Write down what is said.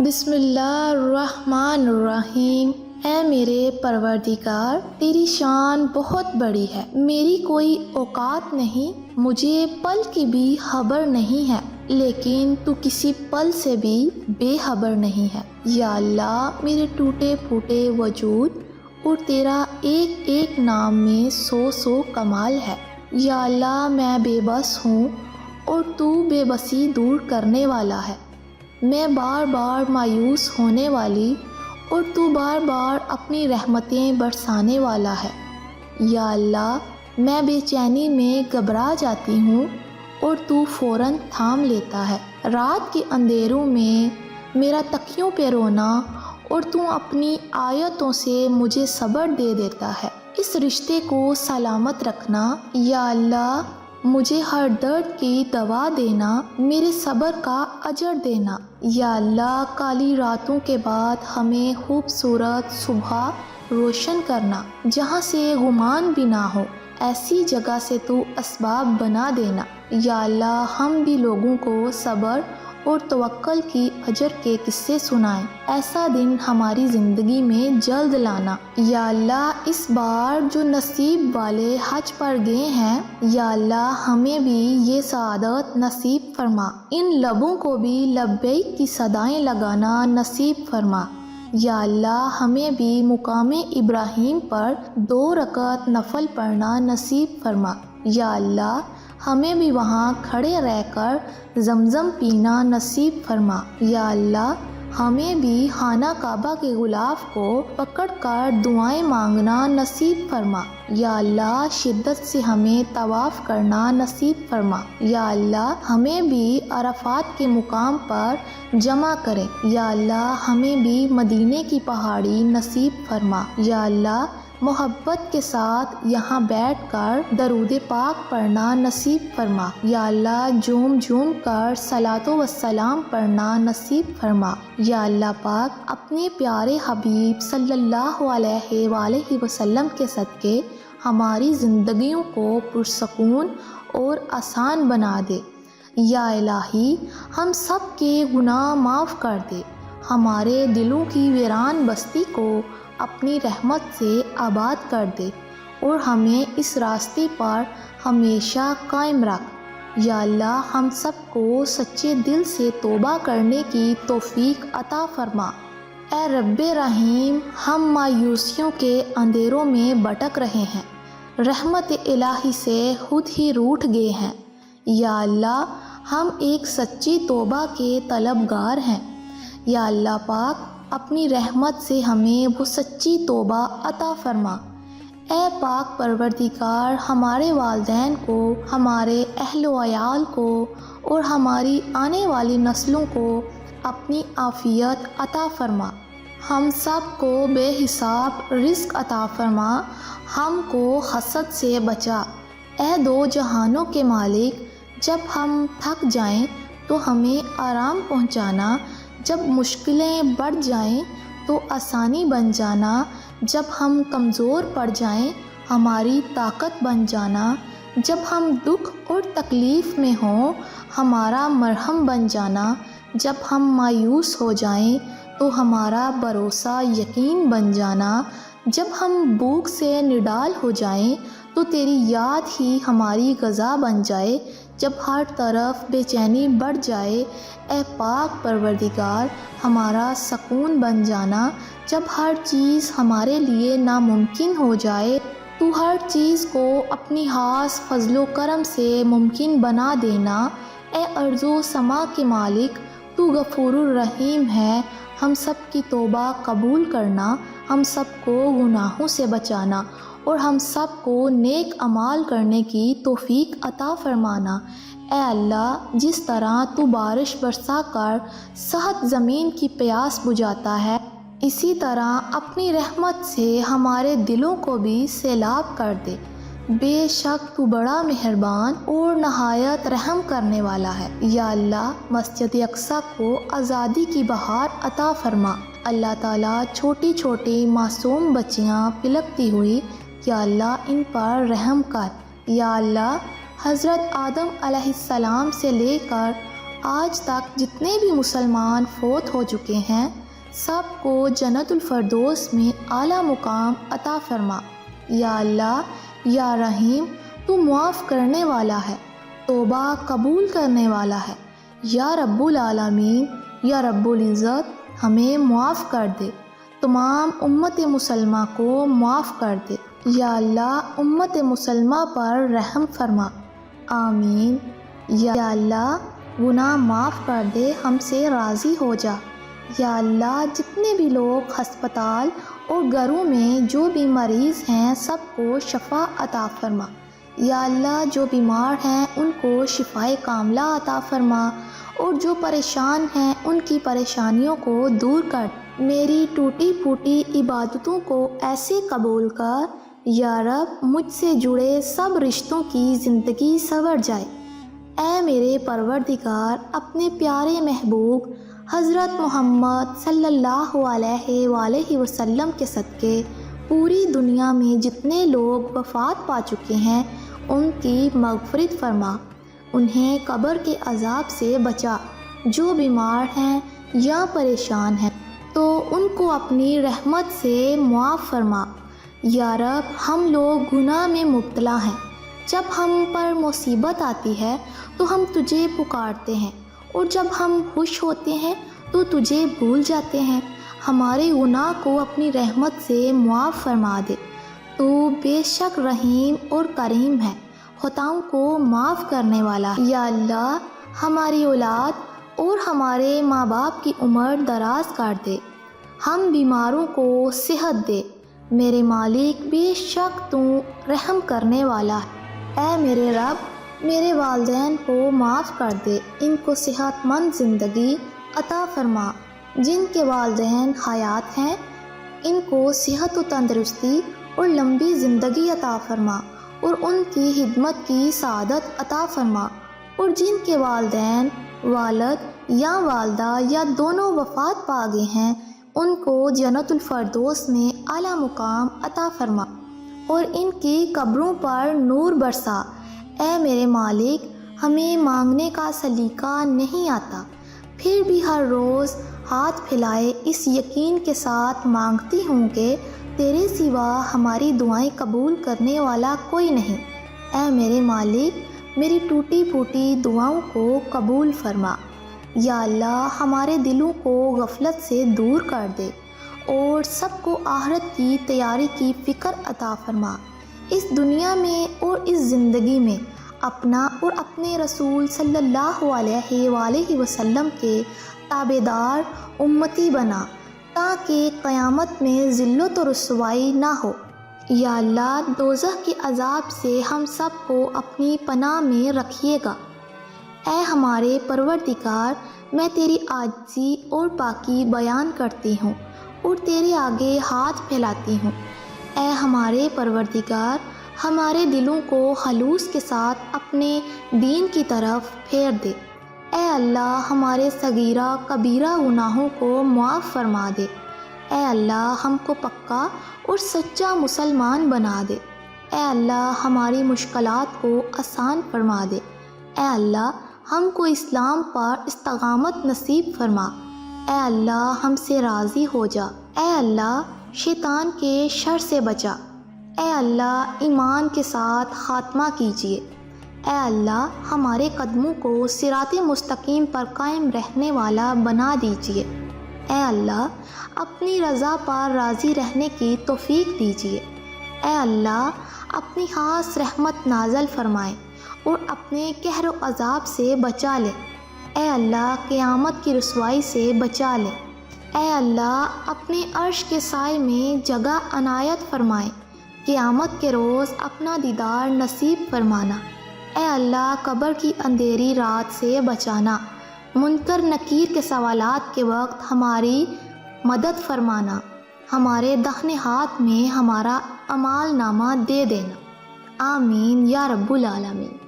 بسم اللہ الرحمن الرحیم۔ اے میرے پروردگار، تیری شان بہت بڑی ہے، میری کوئی اوقات نہیں، مجھے پل کی بھی خبر نہیں ہے، لیکن تو کسی پل سے بھی بے خبر نہیں ہے۔ یا اللہ، میرے ٹوٹے پھوٹے وجود اور تیرا ایک ایک نام میں سو کمال ہے۔ یا اللہ، میں بے بس ہوں اور تو بے بسی دور کرنے والا ہے۔ میں بار بار مایوس ہونے والی اور تو بار بار اپنی رحمتیں برسانے والا ہے۔ یا اللہ، میں بے چینی میں گھبرا جاتی ہوں اور تو فوراً تھام لیتا ہے۔ رات کے اندھیروں میں میرا تکیوں پہ رونا اور تو اپنی آیتوں سے مجھے صبر دے دیتا ہے۔ اس رشتے کو سلامت رکھنا۔ یا اللہ، مجھے ہر درد کی دوا دینا، میرے صبر کا اجر دینا۔ یا اللہ، کالی راتوں کے بعد ہمیں خوبصورت صبح روشن کرنا، جہاں سے گمان بھی نہ ہو، ایسی جگہ سے تو اسباب بنا دینا۔ یا اللہ، ہم بھی لوگوں کو صبر اور توکل کی اجر کے قصے سنائیں، ایسا دن ہماری زندگی میں جلد لانا۔ یا اللہ، اس بار جو نصیب والے حج پر گئے ہیں، یا اللہ ہمیں بھی یہ سعادت نصیب فرما، ان لبوں کو بھی لبیک کی صدائیں لگانا نصیب فرما۔ یا اللہ، ہمیں بھی مقام ابراہیم پر 2 رکعت نفل پڑھنا نصیب فرما۔ یا اللہ، ہمیں بھی وہاں کھڑے رہ کر زمزم پینا نصیب فرما۔ یا اللہ، ہمیں بھی خانہ کعبہ کے غلاف کو پکڑ کر دعائیں مانگنا نصیب فرما۔ یا اللہ، شدت سے ہمیں طواف کرنا نصیب فرما۔ یا اللہ، ہمیں بھی عرفات کے مقام پر جمع کرے۔ یا اللہ، ہمیں بھی مدینے کی پہاڑی نصیب فرما۔ یا اللہ، محبت کے ساتھ یہاں بیٹھ کر درود پاک پڑھنا نصیب فرما۔ یا اللہ، جھوم جھوم کر صلاۃ و سلام پڑھنا نصیب فرما۔ یا اللہ پاک، اپنے پیارے حبیب صلی اللہ علیہ وآلہ وسلم کے صدقے ہماری زندگیوں کو پرسکون اور آسان بنا دے۔ یا الہی، ہم سب کے گناہ معاف کر دے، ہمارے دلوں کی ویران بستی کو اپنی رحمت سے آباد کر دے اور ہمیں اس راستے پر ہمیشہ قائم رکھ۔ یا اللہ، ہم سب کو سچے دل سے توبہ کرنے کی توفیق عطا فرما۔ اے رب رحیم، ہم مایوسیوں کے اندھیروں میں بھٹک رہے ہیں، رحمت الہی سے خود ہی روٹھ گئے ہیں۔ یا اللہ، ہم ایک سچی توبہ کے طلبگار ہیں۔ یا اللہ پاک، اپنی رحمت سے ہمیں وہ سچی توبہ عطا فرما۔ اے پاک پروردگار، ہمارے والدین کو، ہمارے اہل و عیال کو اور ہماری آنے والی نسلوں کو اپنی عافیت عطا فرما۔ ہم سب کو بے حساب رزق عطا فرما، ہم کو حسد سے بچا۔ اے 2 جہانوں کے مالک، جب ہم تھک جائیں تو ہمیں آرام پہنچانا، جب مشکلیں بڑھ جائیں تو آسانی بن جانا، جب ہم کمزور پڑ جائیں ہماری طاقت بن جانا، جب ہم دکھ اور تکلیف میں ہوں ہمارا مرہم بن جانا، جب ہم مایوس ہو جائیں تو ہمارا بھروسہ یقین بن جانا، جب ہم بھوک سے نڈال ہو جائیں تو تیری یاد ہی ہماری غذا بن جائے، جب ہر طرف بے چینی بڑھ جائے، اے پاک پروردگار ہمارا سکون بن جانا، جب ہر چیز ہمارے لیے ناممکن ہو جائے تو ہر چیز کو اپنی خاص فضل و کرم سے ممکن بنا دینا۔ اے ارض و سما کے مالک، تو غفور الرحیم ہے، ہم سب کی توبہ قبول کرنا، ہم سب کو گناہوں سے بچانا اور ہم سب کو نیک اعمال کرنے کی توفیق عطا فرمانا۔ اے اللہ، جس طرح تو بارش برسا کر سخت زمین کی پیاس بجھاتا ہے، اسی طرح اپنی رحمت سے ہمارے دلوں کو بھی سیلاب کر دے۔ بے شک تو بڑا مہربان اور نہایت رحم کرنے والا ہے۔ یا اللہ، مسجد اقصیٰ کو آزادی کی بہار عطا فرما۔ اللہ تعالیٰ، چھوٹی چھوٹی معصوم بچیاں پلکتی ہوئی، یا اللہ ان پر رحم کر۔ یا اللہ، حضرت آدم علیہ السلام سے لے کر آج تک جتنے بھی مسلمان فوت ہو چکے ہیں سب کو جنت الفردوس میں اعلیٰ مقام عطا فرما۔ یا اللہ یا رحیم، تو معاف کرنے والا ہے، توبہ قبول کرنے والا ہے۔ یا رب العالمین، یا رب العزت، ہمیں معاف کر دے، تمام امت مسلمہ کو معاف کر دے۔ یا اللہ امت مسلمہ پر رحم فرما، آمین۔ یا اللہ گناہ معاف کر دے، ہم سے راضی ہو جا۔ یا اللہ جتنے بھی لوگ ہسپتال اور گھروں میں جو بھی مریض ہیں سب کو شفا عطا فرما۔ یا اللہ جو بیمار ہیں ان کو شفائے کاملہ عطا فرما، اور جو پریشان ہیں ان کی پریشانیوں کو دور کر۔ میری ٹوٹی پھوٹی عبادتوں کو ایسے قبول کر یا رب، مجھ سے جڑے سب رشتوں کی زندگی سنور جائے۔ اے میرے پروردگار، اپنے پیارے محبوب حضرت محمد صلی اللہ علیہ وآلہ وسلم کے صدقے پوری دنیا میں جتنے لوگ وفات پا چکے ہیں ان کی مغفرت فرما، انہیں قبر کے عذاب سے بچا۔ جو بیمار ہیں یا پریشان ہیں تو ان کو اپنی رحمت سے معاف فرما۔ یا رب ہم لوگ گناہ میں مبتلا ہیں، جب ہم پر مصیبت آتی ہے تو ہم تجھے پکارتے ہیں، اور جب ہم خوش ہوتے ہیں تو تجھے بھول جاتے ہیں۔ ہمارے گناہ کو اپنی رحمت سے معاف فرما دے، تو بے شک رحیم اور کریم ہے، خطاؤں کو معاف کرنے والا ہے۔ یا اللہ ہماری اولاد اور ہمارے ماں باپ کی عمر دراز کر دے، ہم بیماروں کو صحت دے۔ میرے مالک بے شک تو رحم کرنے والا ہے۔ اے میرے رب میرے والدین کو معاف کر دے، ان کو صحت مند زندگی عطا فرما۔ جن کے والدین حیات ہیں ان کو صحت و تندرستی اور لمبی زندگی عطا فرما، اور ان کی خدمت کی سعادت عطا فرما۔ اور جن کے والدین، والد یا والدہ یا دونوں وفات پا گئے ہیں ان کو جنت الفردوس میں اعلیٰ مقام عطا فرما، اور ان کی قبروں پر نور برسا۔ اے میرے مالک، ہمیں مانگنے کا سلیقہ نہیں آتا، پھر بھی ہر روز ہاتھ پھیلائے اس یقین کے ساتھ مانگتی ہوں کہ تیرے سوا ہماری دعائیں قبول کرنے والا کوئی نہیں۔ اے میرے مالک میری ٹوٹی پھوٹی دعاؤں کو قبول فرما۔ یا اللہ ہمارے دلوں کو غفلت سے دور کر دے، اور سب کو آخرت کی تیاری کی فکر عطا فرما۔ اس دنیا میں اور اس زندگی میں اپنا اور اپنے رسول صلی اللہ علیہ وآلہ وسلم کے تابعدار امتی بنا، تاکہ قیامت میں ذلت و رسوائی نہ ہو۔ یا اللہ دوزخ کے عذاب سے ہم سب کو اپنی پناہ میں رکھیے گا۔ اے ہمارے پروردگار، میں تیری عاجزی اور پاکی بیان کرتی ہوں اور تیرے آگے ہاتھ پھیلاتی ہوں۔ اے ہمارے پروردگار، ہمارے دلوں کو خلوص کے ساتھ اپنے دین کی طرف پھیر دے۔ اے اللہ ہمارے صغیرہ کبیرہ گناہوں کو معاف فرما دے۔ اے اللہ ہم کو پکا اور سچا مسلمان بنا دے۔ اے اللہ ہماری مشکلات کو آسان فرما دے۔ اے اللہ ہم کو اسلام پر استقامت نصیب فرما۔ اے اللہ ہم سے راضی ہو جا۔ اے اللہ شیطان کے شر سے بچا۔ اے اللہ ایمان کے ساتھ خاتمہ کیجیے۔ اے اللہ ہمارے قدموں کو صراط مستقیم پر قائم رہنے والا بنا دیجیے۔ اے اللہ اپنی رضا پر راضی رہنے کی توفیق دیجیے۔ اے اللہ اپنی خاص رحمت نازل فرمائے اور اپنے قہر و عذاب سے بچا لے۔ اے اللہ قیامت کی رسوائی سے بچا لے۔ اے اللہ اپنے عرش کے سائے میں جگہ عنایت فرمائے، قیامت کے روز اپنا دیدار نصیب فرمانا۔ اے اللہ قبر کی اندھیری رات سے بچانا، منکر نکیر کے سوالات کے وقت ہماری مدد فرمانا، ہمارے داہنے ہاتھ میں ہمارا اعمال نامہ دے دینا۔ آمین یا رب العالمین۔